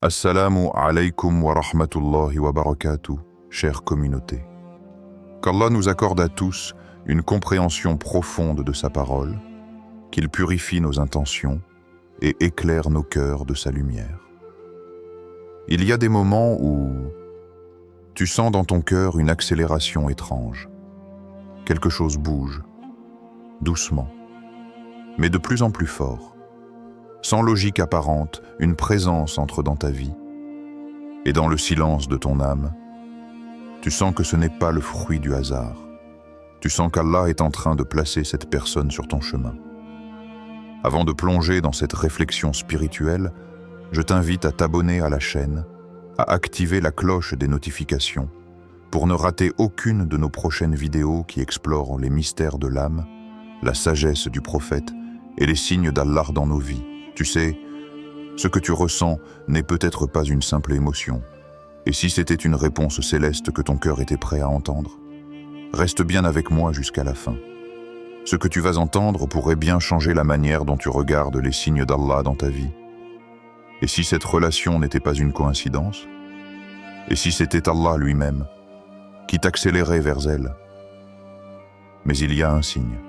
Assalamu alaykum wa rahmatullahi wa barakatuh, chère communauté. Qu'Allah nous accorde à tous une compréhension profonde de sa parole, qu'il purifie nos intentions et éclaire nos cœurs de sa lumière. Il y a des moments où tu sens dans ton cœur une accélération étrange. Quelque chose bouge, doucement, mais de plus en plus fort. Sans logique apparente, une présence entre dans ta vie. Et dans le silence de ton âme, tu sens que ce n'est pas le fruit du hasard. Tu sens qu'Allah est en train de placer cette personne sur ton chemin. Avant de plonger dans cette réflexion spirituelle, je t'invite à t'abonner à la chaîne, à activer la cloche des notifications, pour ne rater aucune de nos prochaines vidéos qui explorent les mystères de l'âme, la sagesse du prophète et les signes d'Allah dans nos vies. Tu sais, ce que tu ressens n'est peut-être pas une simple émotion. Et si c'était une réponse céleste que ton cœur était prêt à entendre? Reste bien avec moi jusqu'à la fin. Ce que tu vas entendre pourrait bien changer la manière dont tu regardes les signes d'Allah dans ta vie. Et si cette relation n'était pas une coïncidence? Et si c'était Allah lui-même qui t'accélérait vers elle? Mais il y a un signe,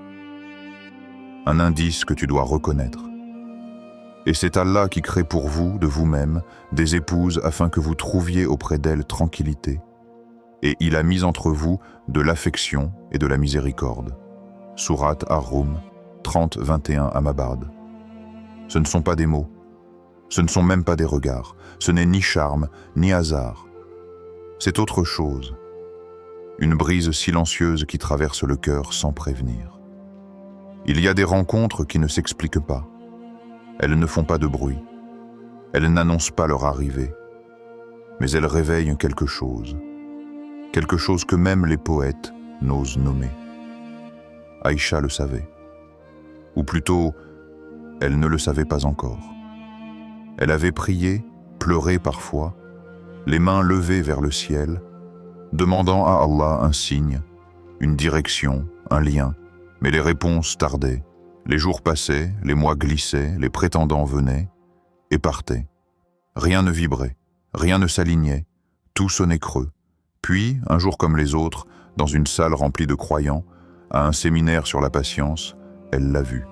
un indice que tu dois reconnaître. Et c'est Allah qui crée pour vous, de vous-même, des épouses afin que vous trouviez auprès d'elles tranquillité. Et il a mis entre vous de l'affection et de la miséricorde. Sourate Ar-Rum 30-21 Amabard. Ce ne sont pas des mots, ce ne sont même pas des regards, ce n'est ni charme, ni hasard. C'est autre chose, une brise silencieuse qui traverse le cœur sans prévenir. Il y a des rencontres qui ne s'expliquent pas. Elles ne font pas de bruit, elles n'annoncent pas leur arrivée, mais elles réveillent quelque chose que même les poètes n'osent nommer. Aïcha le savait, ou plutôt, elle ne le savait pas encore. Elle avait prié, pleuré parfois, les mains levées vers le ciel, demandant à Allah un signe, une direction, un lien, mais les réponses tardaient. Les jours passaient, les mois glissaient, les prétendants venaient et partaient. Rien ne vibrait, rien ne s'alignait, tout sonnait creux. Puis, un jour comme les autres, dans une salle remplie de croyants, à un séminaire sur la patience, elle l'a vu.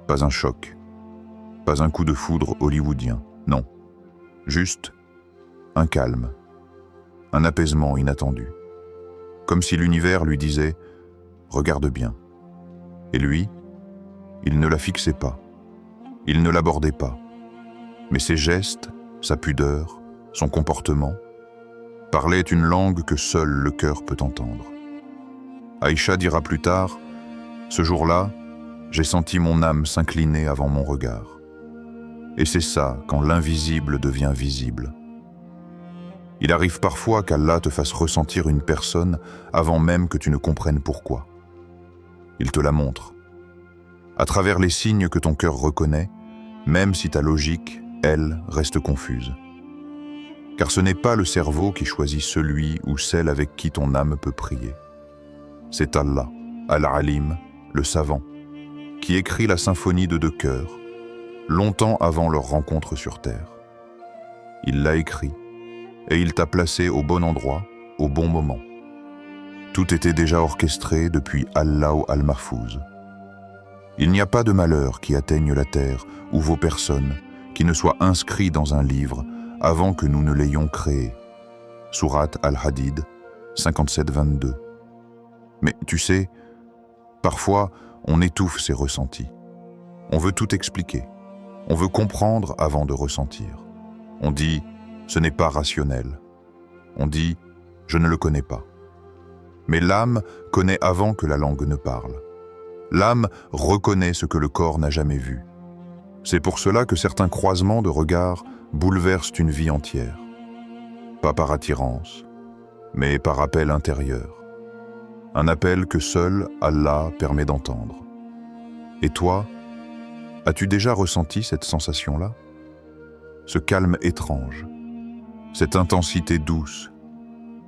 Pas un choc, pas un coup de foudre hollywoodien, non. Juste un calme, un apaisement inattendu. Comme si l'univers lui disait « Regarde bien ». Et lui, il ne la fixait pas, il ne l'abordait pas, mais ses gestes, sa pudeur, son comportement, parlaient une langue que seul le cœur peut entendre. Aïcha dira plus tard, « Ce jour-là, j'ai senti mon âme s'incliner avant mon regard. » Et c'est ça quand l'invisible devient visible. Il arrive parfois qu'Allah te fasse ressentir une personne avant même que tu ne comprennes pourquoi. Il te la montre, à travers les signes que ton cœur reconnaît, même si ta logique, elle, reste confuse. Car ce n'est pas le cerveau qui choisit celui ou celle avec qui ton âme peut prier. C'est Allah, Al-Alim, le savant, qui écrit la symphonie de deux cœurs, longtemps avant leur rencontre sur terre. Il l'a écrit, et il t'a placé au bon endroit, au bon moment. Tout était déjà orchestré depuis Al-Lawh al-Mahfouz. Il n'y a pas de malheur qui atteigne la terre ou vos personnes qui ne soit inscrit dans un livre avant que nous ne l'ayons créé. Sourate Al-Hadid 57-22. Mais tu sais, parfois on étouffe ses ressentis. On veut tout expliquer. On veut comprendre avant de ressentir. On dit « ce n'est pas rationnel ». On dit « je ne le connais pas ». Mais l'âme connaît avant que la langue ne parle. L'âme reconnaît ce que le corps n'a jamais vu. C'est pour cela que certains croisements de regards bouleversent une vie entière. Pas par attirance, mais par appel intérieur. Un appel que seul Allah permet d'entendre. Et toi, as-tu déjà ressenti cette sensation-là? Ce calme étrange, cette intensité douce,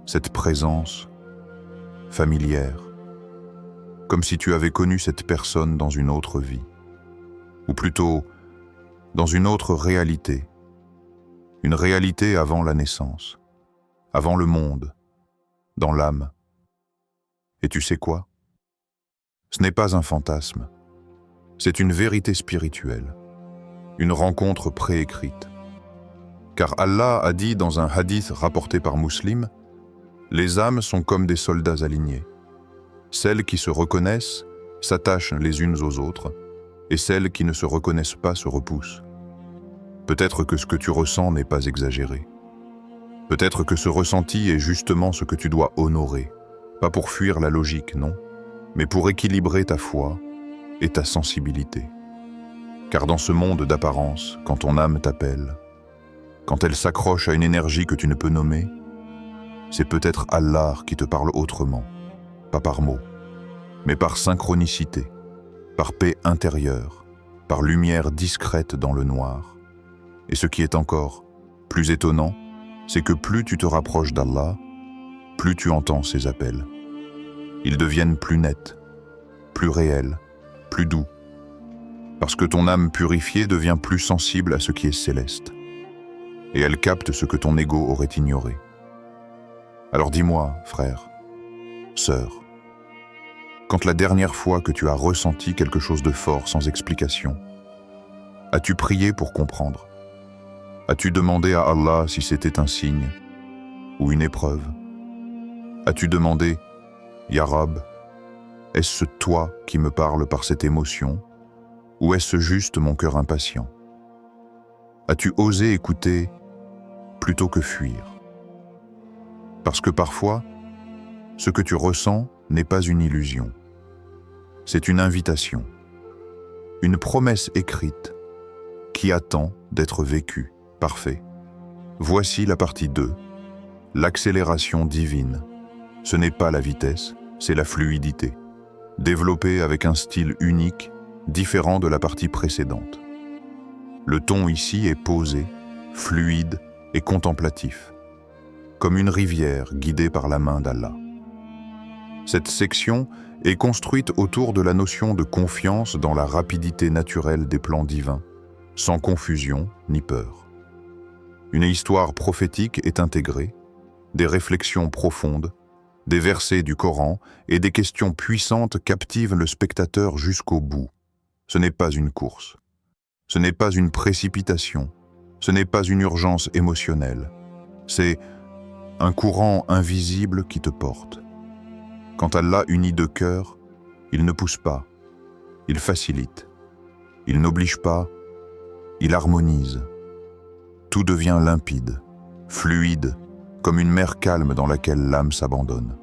cette présence familière, comme si tu avais connu cette personne dans une autre vie, ou plutôt dans une autre réalité, une réalité avant la naissance, avant le monde, dans l'âme. Et tu sais quoi? Ce n'est pas un fantasme, c'est une vérité spirituelle, une rencontre préécrite. Car Allah a dit dans un hadith rapporté par Muslim, « Les âmes sont comme des soldats alignés. Celles qui se reconnaissent s'attachent les unes aux autres, et celles qui ne se reconnaissent pas se repoussent. Peut-être que ce que tu ressens n'est pas exagéré. Peut-être que ce ressenti est justement ce que tu dois honorer, pas pour fuir la logique, non, mais pour équilibrer ta foi et ta sensibilité. Car dans ce monde d'apparence, quand ton âme t'appelle, quand elle s'accroche à une énergie que tu ne peux nommer, c'est peut-être Allah qui te parle autrement, pas par mots, mais par synchronicité, par paix intérieure, par lumière discrète dans le noir. Et ce qui est encore plus étonnant, c'est que plus tu te rapproches d'Allah, plus tu entends ses appels. Ils deviennent plus nets, plus réels, plus doux, parce que ton âme purifiée devient plus sensible à ce qui est céleste, et elle capte ce que ton ego aurait ignoré. Alors dis-moi, frère, sœur, quand la dernière fois que tu as ressenti quelque chose de fort sans explication, as-tu prié pour comprendre? As-tu demandé à Allah si c'était un signe ou une épreuve? As-tu demandé, Ya Rab, est-ce toi qui me parles par cette émotion ou est-ce juste mon cœur impatient? As-tu osé écouter plutôt que fuir? Parce que parfois, ce que tu ressens n'est pas une illusion. C'est une invitation, une promesse écrite qui attend d'être vécue. Parfait. Voici la partie 2, l'accélération divine. Ce n'est pas la vitesse, c'est la fluidité, développée avec un style unique, différent de la partie précédente. Le ton ici est posé, fluide et contemplatif, comme une rivière guidée par la main d'Allah. Cette section est construite autour de la notion de confiance dans la rapidité naturelle des plans divins, sans confusion ni peur. Une histoire prophétique est intégrée, des réflexions profondes, des versets du Coran et des questions puissantes captivent le spectateur jusqu'au bout. Ce n'est pas une course, ce n'est pas une précipitation, ce n'est pas une urgence émotionnelle, c'est un courant invisible qui te porte. Quand Allah unit deux cœurs, il ne pousse pas, il facilite, il n'oblige pas, il harmonise. Tout devient limpide, fluide, comme une mer calme dans laquelle l'âme s'abandonne.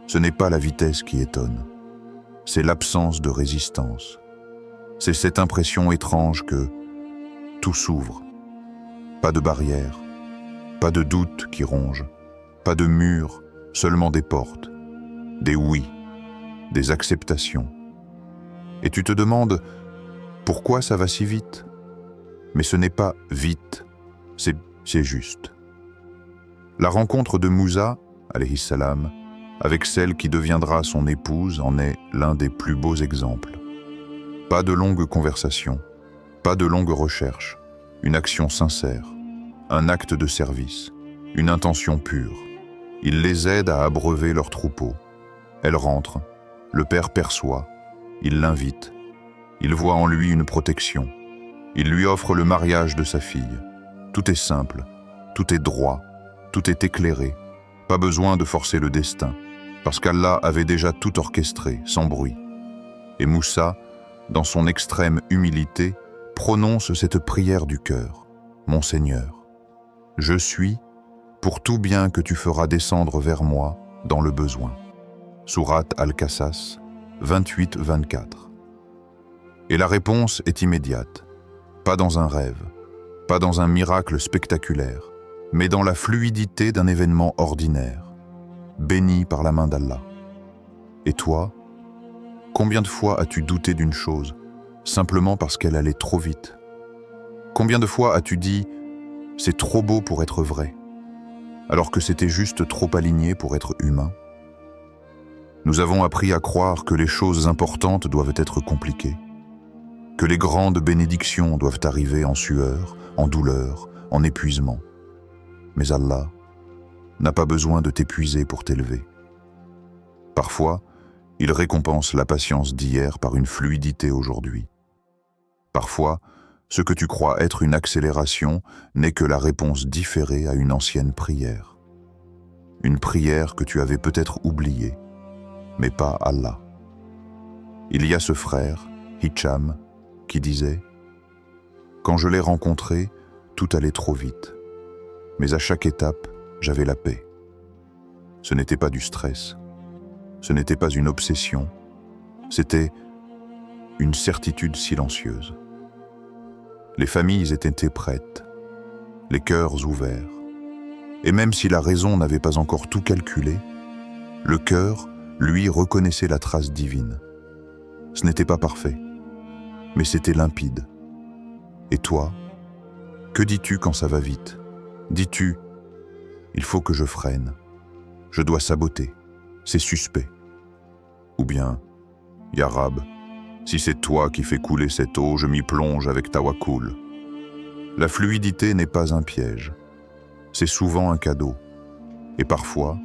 Ce n'est pas la vitesse qui étonne, c'est l'absence de résistance. C'est cette impression étrange que tout s'ouvre. Pas de barrière, pas de doute qui ronge, pas de mur, seulement des portes, des oui, des acceptations. Et tu te demandes pourquoi ça va si vite? Mais ce n'est pas vite. C'est juste. La rencontre de Moussa, alayhi salam, avec celle qui deviendra son épouse en est l'un des plus beaux exemples. Pas de longues conversations, pas de longues recherches, une action sincère, un acte de service, une intention pure. Il les aide à abreuver leur troupeau. Elle rentre, le père perçoit, il l'invite, il voit en lui une protection, il lui offre le mariage de sa fille. Tout est simple, tout est droit, tout est éclairé, pas besoin de forcer le destin, parce qu'Allah avait déjà tout orchestré, sans bruit. Et Moussa, dans son extrême humilité, prononce cette prière du cœur. Mon Seigneur, je suis pour tout bien que tu feras descendre vers moi dans le besoin. Sourate Al-Qasas 28-24. Et la réponse est immédiate, pas dans un rêve, pas dans un miracle spectaculaire, mais dans la fluidité d'un événement ordinaire, béni par la main d'Allah. Et toi, combien de fois as-tu douté d'une chose, simplement parce qu'elle allait trop vite? Combien de fois as-tu dit « c'est trop beau pour être vrai », alors que c'était juste trop aligné pour être humain? Nous avons appris à croire que les choses importantes doivent être compliquées, que les grandes bénédictions doivent arriver en sueur, en douleur, en épuisement. Mais Allah n'a pas besoin de t'épuiser pour t'élever. Parfois, il récompense la patience d'hier par une fluidité aujourd'hui. Parfois, ce que tu crois être une accélération n'est que la réponse différée à une ancienne prière. Une prière que tu avais peut-être oubliée, mais pas Allah. Il y a ce frère, Hicham, qui disait « Quand je l'ai rencontré, tout allait trop vite. Mais à chaque étape, j'avais la paix. Ce n'était pas du stress. Ce n'était pas une obsession. C'était une certitude silencieuse. Les familles étaient prêtes, les cœurs ouverts. Et même si la raison n'avait pas encore tout calculé, le cœur, lui, reconnaissait la trace divine. Ce n'était pas parfait, mais c'était limpide. Et toi, que dis-tu quand ça va vite? Dis-tu, il faut que je freine, je dois saboter, c'est suspect. Ou bien, Ya Rab, si c'est toi qui fais couler cette eau, je m'y plonge avec tawakkul. La fluidité n'est pas un piège, c'est souvent un cadeau. Et parfois,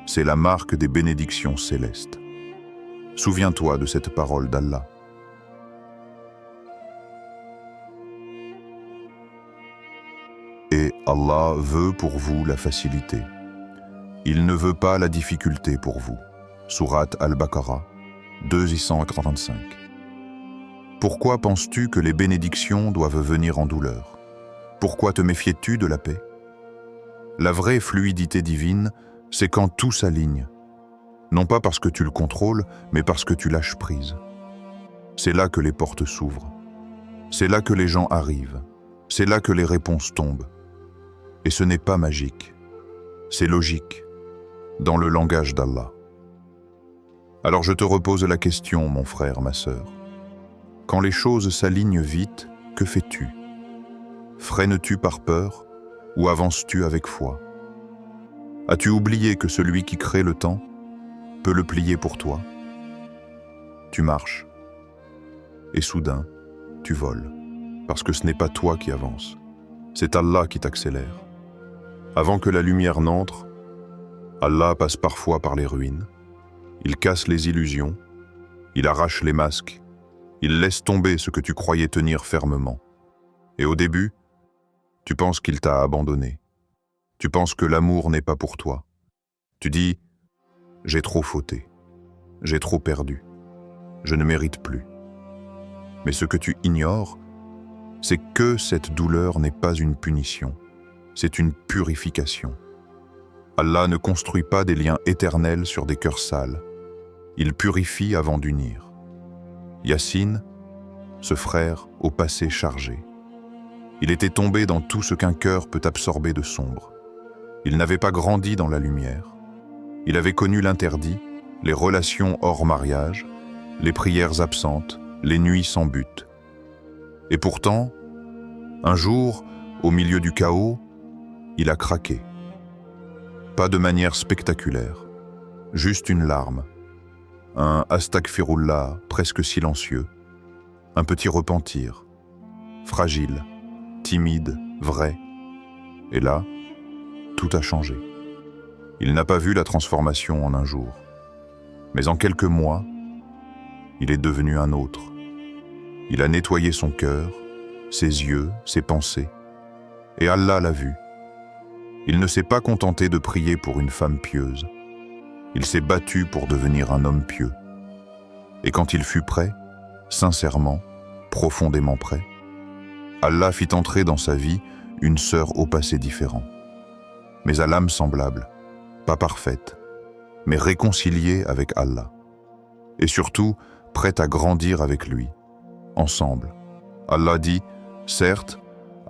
c'est la marque des bénédictions célestes. Souviens-toi de cette parole d'Allah. Et Allah veut pour vous la facilité. Il ne veut pas la difficulté pour vous. Sourate Al-Baqarah, 2:135. Pourquoi penses-tu que les bénédictions doivent venir en douleur? Pourquoi te méfies-tu de la paix? La vraie fluidité divine, c'est quand tout s'aligne. Non pas parce que tu le contrôles, mais parce que tu lâches prise. C'est là que les portes s'ouvrent. C'est là que les gens arrivent. C'est là que les réponses tombent. Et ce n'est pas magique. C'est logique, dans le langage d'Allah. Alors je te repose la question, mon frère, ma sœur. Quand les choses s'alignent vite, que fais-tu? Freines-tu par peur ou avances-tu avec foi? As-tu oublié que celui qui crée le temps peut le plier pour toi? Tu marches, et soudain, tu voles, parce que ce n'est pas toi qui avances, c'est Allah qui t'accélère. Avant que la lumière n'entre, Allah passe parfois par les ruines, il casse les illusions, il arrache les masques, il laisse tomber ce que tu croyais tenir fermement. Et au début, tu penses qu'il t'a abandonné. Tu penses que l'amour n'est pas pour toi. Tu dis « J'ai trop fauté, j'ai trop perdu, je ne mérite plus ». Mais ce que tu ignores, c'est que cette douleur n'est pas une punition, c'est une purification. Allah ne construit pas des liens éternels sur des cœurs sales. Il purifie avant d'unir. Yassine, ce frère au passé chargé. Il était tombé dans tout ce qu'un cœur peut absorber de sombre. Il n'avait pas grandi dans la lumière. Il avait connu l'interdit, les relations hors mariage, les prières absentes, les nuits sans but. Et pourtant, un jour, au milieu du chaos, il a craqué. Pas de manière spectaculaire, juste une larme, un astaghfirullah presque silencieux, un petit repentir, fragile, timide, vrai. Et là, tout a changé. Il n'a pas vu la transformation en un jour, mais en quelques mois, il est devenu un autre. Il a nettoyé son cœur, ses yeux, ses pensées, et Allah l'a vu. Il ne s'est pas contenté de prier pour une femme pieuse. Il s'est battu pour devenir un homme pieux. Et quand il fut prêt, sincèrement, profondément prêt, Allah fit entrer dans sa vie une sœur au passé différent, mais à l'âme semblable, pas parfaite, mais réconciliée avec Allah. Et surtout, prête à grandir avec lui, ensemble. Allah dit, certes,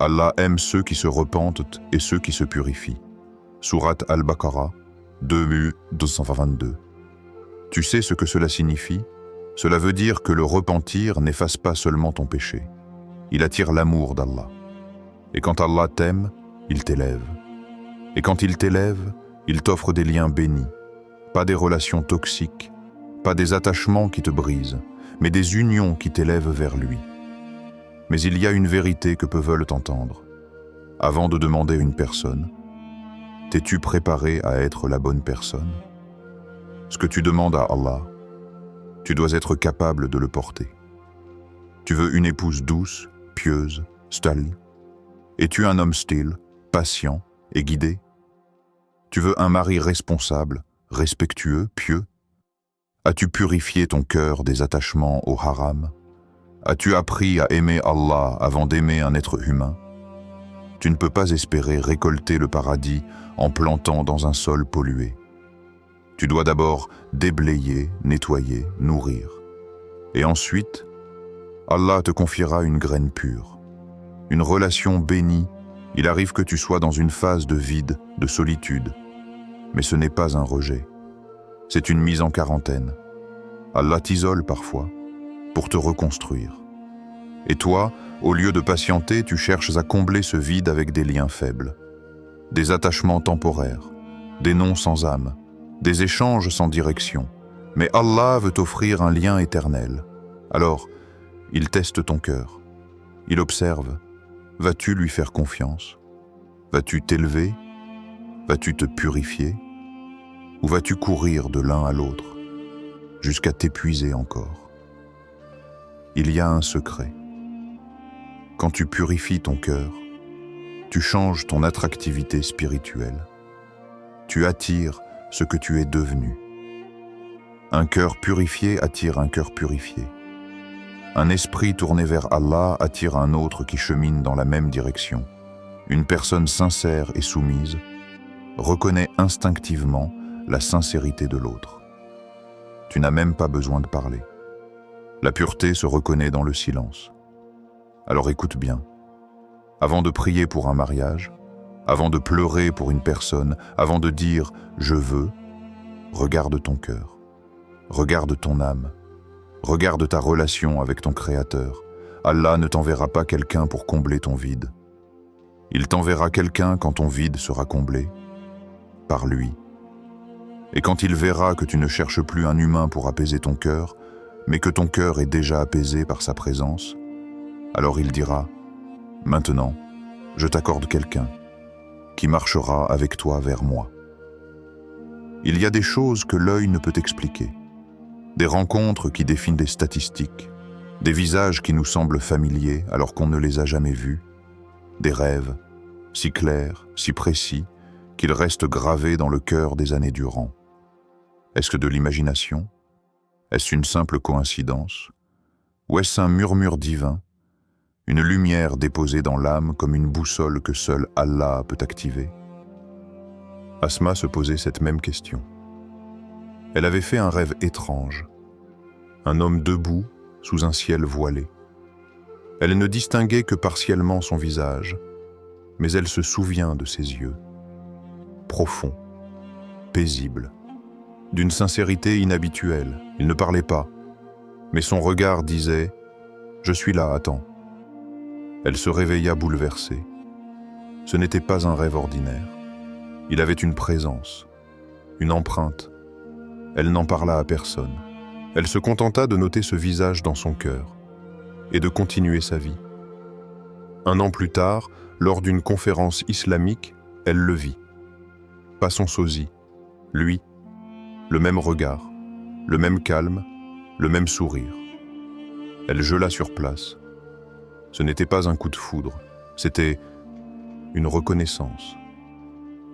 Allah aime ceux qui se repentent et ceux qui se purifient. Sourate Al-Baqarah, 2:222. Tu sais ce que cela signifie? Cela veut dire que le repentir n'efface pas seulement ton péché. Il attire l'amour d'Allah. Et quand Allah t'aime, il t'élève. Et quand il t'élève, il t'offre des liens bénis. Pas des relations toxiques, pas des attachements qui te brisent, mais des unions qui t'élèvent vers lui. Mais il y a une vérité que peu veulent entendre. Avant de demander une personne, t'es-tu préparé à être la bonne personne? Ce que tu demandes à Allah, tu dois être capable de le porter. Tu veux une épouse douce, pieuse, stable? Es-tu un homme style, patient et guidé? Tu veux un mari responsable, respectueux, pieux? As-tu purifié ton cœur des attachements au haram? As-tu appris à aimer Allah avant d'aimer un être humain? Tu ne peux pas espérer récolter le paradis en plantant dans un sol pollué. Tu dois d'abord déblayer, nettoyer, nourrir. Et ensuite, Allah te confiera une graine pure. Une relation bénie. Il arrive que tu sois dans une phase de vide, de solitude. Mais ce n'est pas un rejet. C'est une mise en quarantaine. Allah t'isole parfois pour te reconstruire. Et toi, au lieu de patienter, tu cherches à combler ce vide avec des liens faibles, des attachements temporaires, des noms sans âme, des échanges sans direction. Mais Allah veut t'offrir un lien éternel. Alors, il teste ton cœur. Il observe. Vas-tu lui faire confiance? Vas-tu t'élever? Vas-tu te purifier? Ou vas-tu courir de l'un à l'autre, jusqu'à t'épuiser encore? Il y a un secret. Quand tu purifies ton cœur, tu changes ton attractivité spirituelle. Tu attires ce que tu es devenu. Un cœur purifié attire un cœur purifié. Un esprit tourné vers Allah attire un autre qui chemine dans la même direction. Une personne sincère et soumise reconnaît instinctivement la sincérité de l'autre. Tu n'as même pas besoin de parler. La pureté se reconnaît dans le silence. Alors écoute bien. Avant de prier pour un mariage, avant de pleurer pour une personne, avant de dire « je veux », regarde ton cœur, regarde ton âme, regarde ta relation avec ton Créateur. Allah ne t'enverra pas quelqu'un pour combler ton vide. Il t'enverra quelqu'un quand ton vide sera comblé, par lui. Et quand il verra que tu ne cherches plus un humain pour apaiser ton cœur, mais que ton cœur est déjà apaisé par sa présence, alors il dira « Maintenant, je t'accorde quelqu'un qui marchera avec toi vers moi. » Il y a des choses que l'œil ne peut expliquer, des rencontres qui définissent des statistiques, des visages qui nous semblent familiers alors qu'on ne les a jamais vus, des rêves si clairs, si précis, qu'ils restent gravés dans le cœur des années durant. Est-ce que de l'imagination? Est-ce une simple coïncidence? Ou est-ce un murmure divin, une lumière déposée dans l'âme comme une boussole que seul Allah peut activer? Asma se posait cette même question. Elle avait fait un rêve étrange, un homme debout sous un ciel voilé. Elle ne distinguait que partiellement son visage, mais elle se souvient de ses yeux, profonds, paisibles, d'une sincérité inhabituelle. Il ne parlait pas, mais son regard disait « Je suis là, attends ». Elle se réveilla bouleversée. Ce n'était pas un rêve ordinaire. Il avait une présence, une empreinte. Elle n'en parla à personne. Elle se contenta de noter ce visage dans son cœur et de continuer sa vie. Un an plus tard, lors d'une conférence islamique, elle le vit. Pas son sosie, lui, le même regard, le même calme, le même sourire. Elle gela sur place. Ce n'était pas un coup de foudre, c'était une reconnaissance.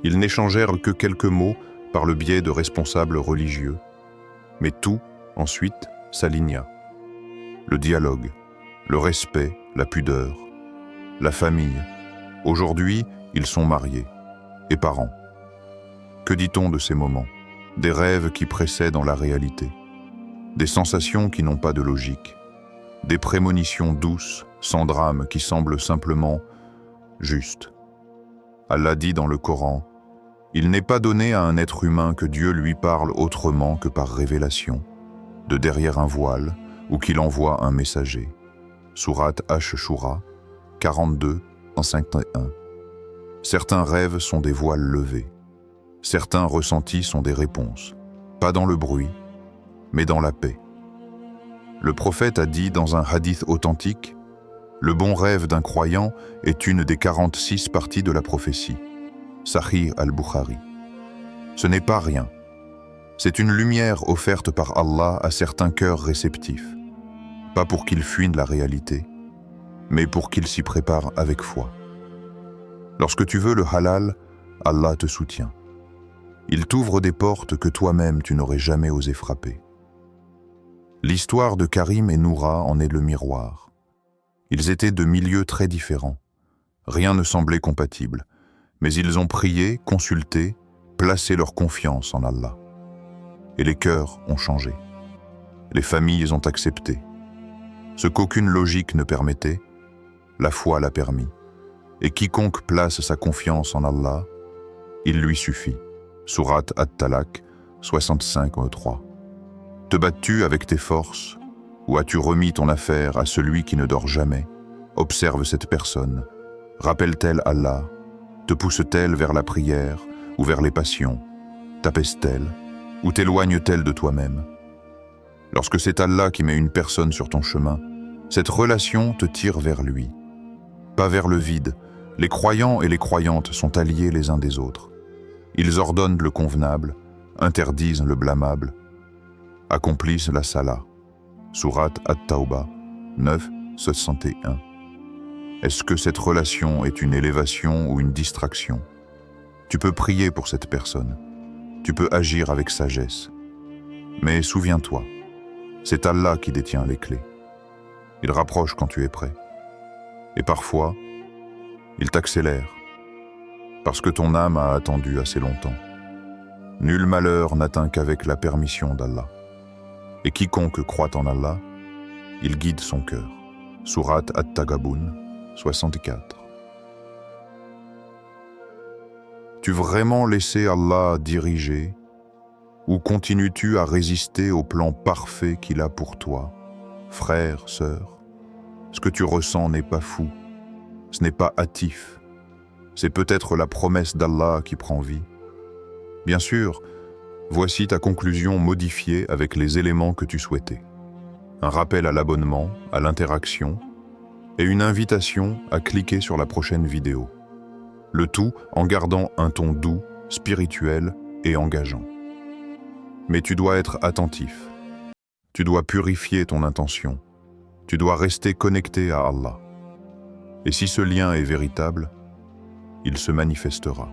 Ils n'échangèrent que quelques mots par le biais de responsables religieux, mais tout, ensuite, s'aligna. Le dialogue, le respect, la pudeur, la famille. Aujourd'hui, ils sont mariés et parents. Que dit-on de ces moments? Des rêves qui précèdent la réalité, des sensations qui n'ont pas de logique, des prémonitions douces, sans drame, qui semblent simplement justes. Allah dit dans le Coran, « Il n'est pas donné à un être humain que Dieu lui parle autrement que par révélation, de derrière un voile, ou qu'il envoie un messager. » Sourate Ash-Shura, 42, 51. Certains rêves sont des voiles levés. Certains ressentis sont des réponses, pas dans le bruit, mais dans la paix. Le prophète a dit dans un hadith authentique, « Le bon rêve d'un croyant est une des 46 parties de la prophétie. Sahih al-Bukhari. Ce n'est pas rien. C'est une lumière offerte par Allah à certains cœurs réceptifs. Pas pour qu'ils fuient la réalité, mais pour qu'ils s'y préparent avec foi. Lorsque tu veux le halal, Allah te soutient. Il t'ouvre des portes que toi-même tu n'aurais jamais osé frapper. L'histoire de Karim et Noura en est le miroir. Ils étaient de milieux très différents. Rien ne semblait compatible, mais ils ont prié, consulté, placé leur confiance en Allah. Et les cœurs ont changé. Les familles ont accepté. Ce qu'aucune logique ne permettait, la foi l'a permis. Et quiconque place sa confiance en Allah, il lui suffit. Sourate At-Talaq 65:3. Te bats-tu avec tes forces, ou as-tu remis ton affaire à celui qui ne dort jamais? Observe cette personne. Rappelle-t-elle Allah? Te pousse-t-elle vers la prière ou vers les passions? T'apaise-t-elle ou t'éloigne-t-elle de toi-même? Lorsque c'est Allah qui met une personne sur ton chemin, cette relation te tire vers lui. Pas vers le vide. Les croyants et les croyantes sont alliés les uns des autres. Ils ordonnent le convenable, interdisent le blâmable, accomplissent la salah. Sourate At-Tawbah 9:61. Est-ce que cette relation est une élévation ou une distraction? Tu peux prier pour cette personne. Tu peux agir avec sagesse. Mais souviens-toi, c'est Allah qui détient les clés. Il rapproche quand tu es prêt. Et parfois, il t'accélère, parce que ton âme a attendu assez longtemps. Nul malheur n'atteint qu'avec la permission d'Allah. Et quiconque croit en Allah, il guide son cœur. Sourate At-Taghabun 64. Tu vraiment laissé Allah diriger, ou continues-tu à résister au plan parfait qu'il a pour toi? Frère, sœur, ce que tu ressens n'est pas fou, ce n'est pas hâtif, c'est peut-être la promesse d'Allah qui prend vie. Bien sûr, voici ta conclusion modifiée avec les éléments que tu souhaitais. Un rappel à l'abonnement, à l'interaction, et une invitation à cliquer sur la prochaine vidéo. Le tout en gardant un ton doux, spirituel et engageant. Mais tu dois être attentif. Tu dois purifier ton intention. Tu dois rester connecté à Allah. Et si ce lien est véritable, il se manifestera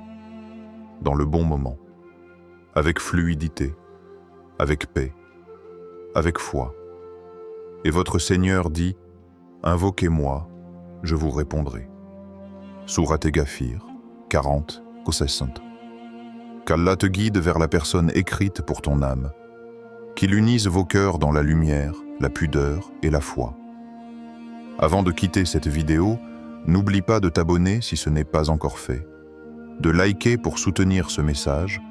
dans le bon moment, avec fluidité, avec paix, avec foi. Et votre Seigneur dit, « Invoquez-moi, je vous répondrai. » Sourate Ghafir 40:60. Qu'Allah te guide vers la personne écrite pour ton âme, qu'il unisse vos cœurs dans la lumière, la pudeur et la foi. Avant de quitter cette vidéo, n'oublie pas de t'abonner si ce n'est pas encore fait, de liker pour soutenir ce message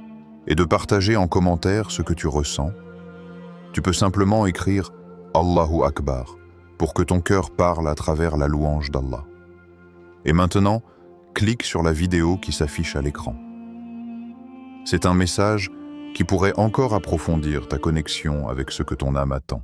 et de partager en commentaire ce que tu ressens. Tu peux simplement écrire « Allahu Akbar » pour que ton cœur parle à travers la louange d'Allah. Et maintenant, clique sur la vidéo qui s'affiche à l'écran. C'est un message qui pourrait encore approfondir ta connexion avec ce que ton âme attend.